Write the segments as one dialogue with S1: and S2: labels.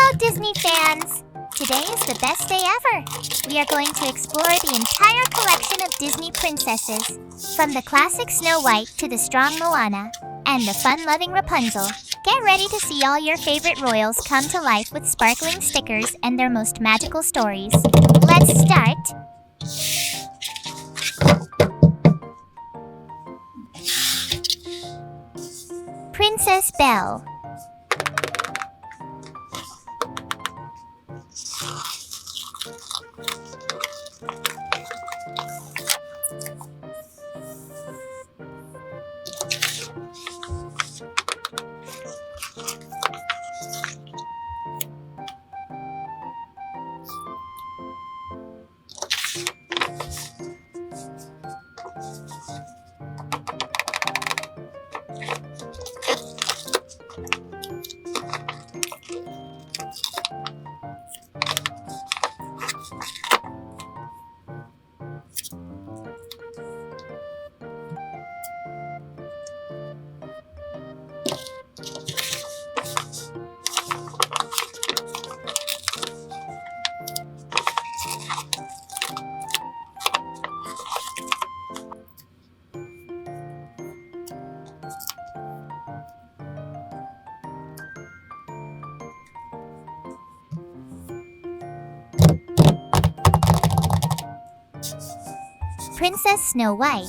S1: Hello, Disney fans! Today is the best day ever. We are going to explore the entire collection of Disney princesses, from the classic Snow White to the strong Moana, and the fun-loving Rapunzel. Get ready to see all your favorite royals come to life with sparkling stickers and their most magical stories. Let's start! Princess Belle. Princess Snow White.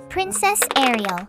S1: Princess Ariel.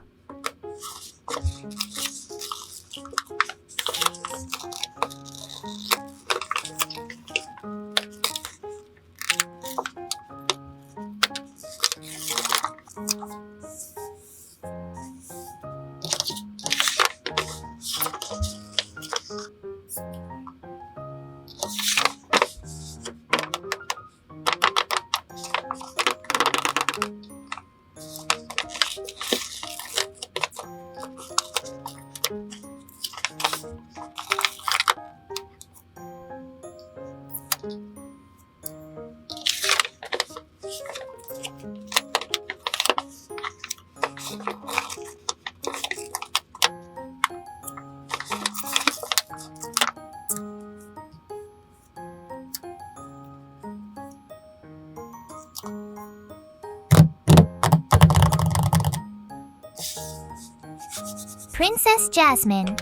S1: Princess Jasmine.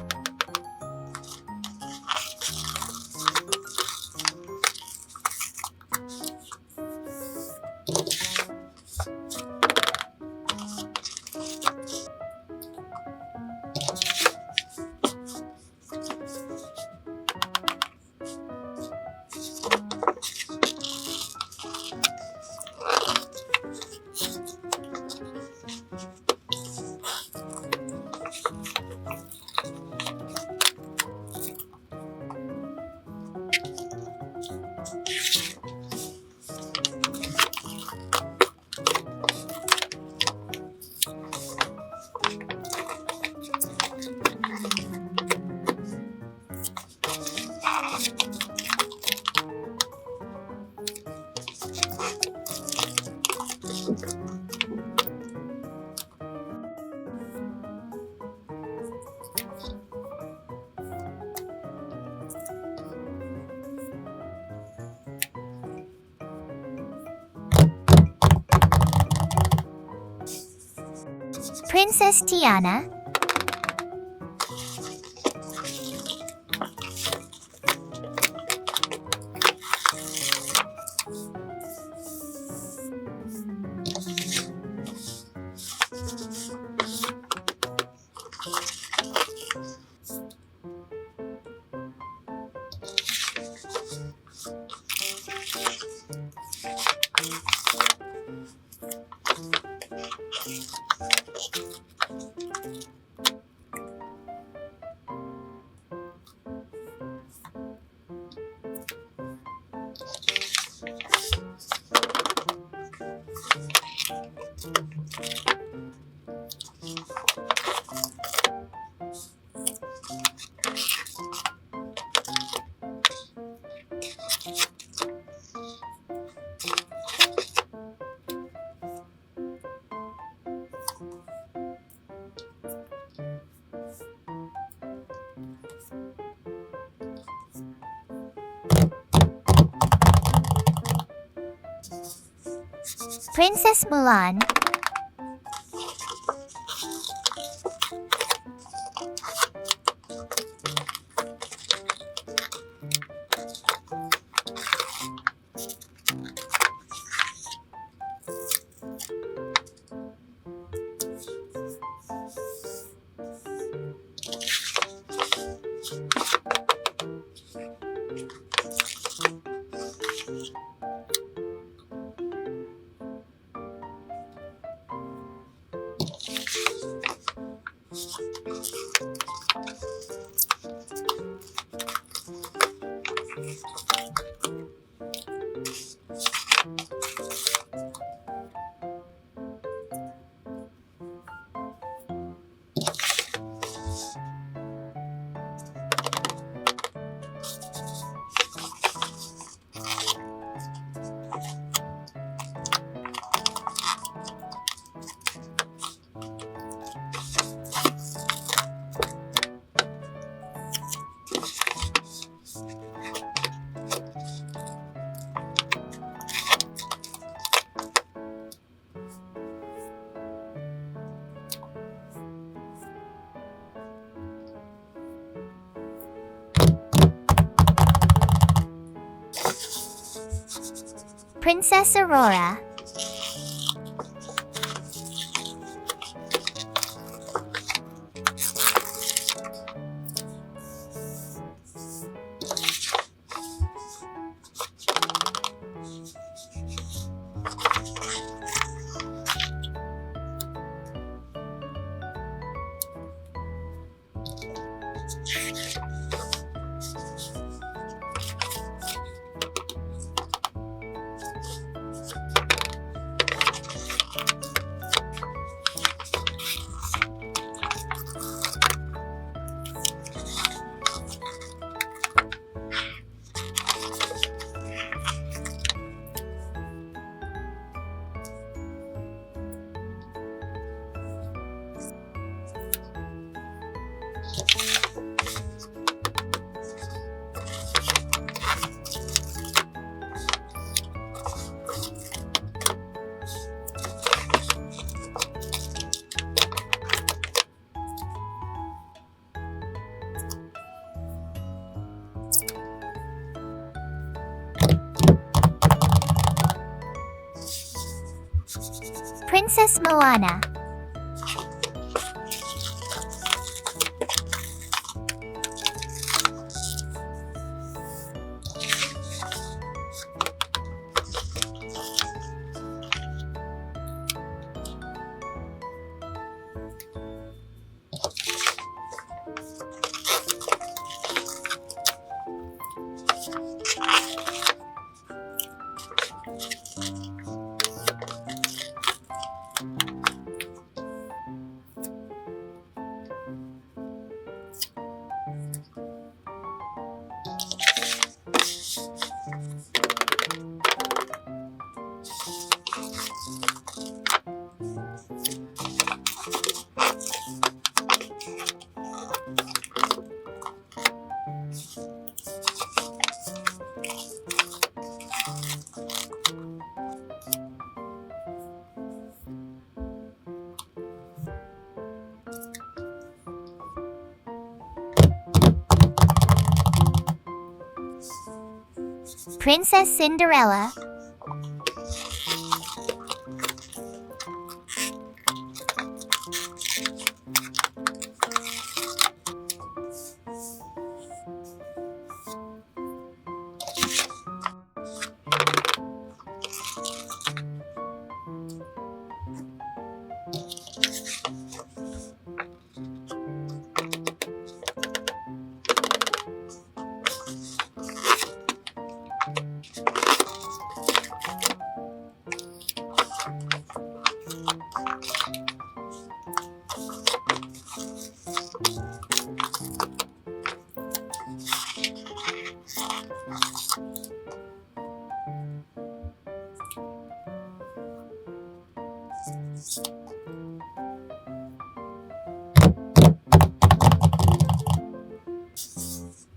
S1: Princess Tiana. Princess Mulan. Princess Aurora. Princess Moana. Princess Cinderella.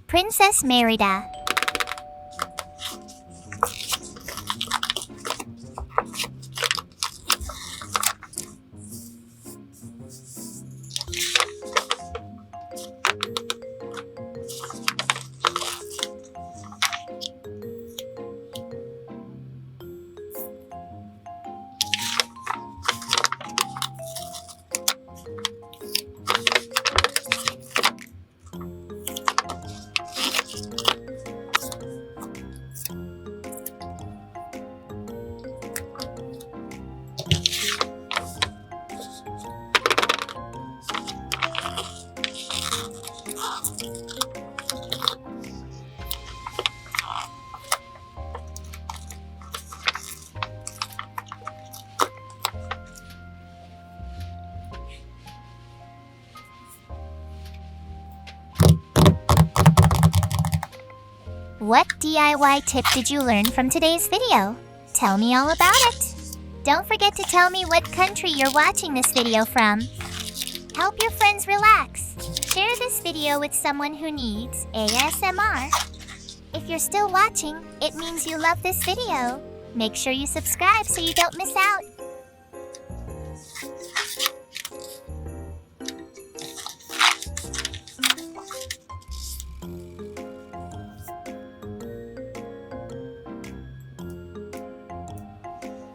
S1: Princess Merida. What DIY tip did you learn from today's video? Tell me all about it. Don't forget to tell me what country you're watching this video from. Help your friends relax. Share this video with someone who needs ASMR. If you're still watching, it means you love this video. Make sure you subscribe so you don't miss out.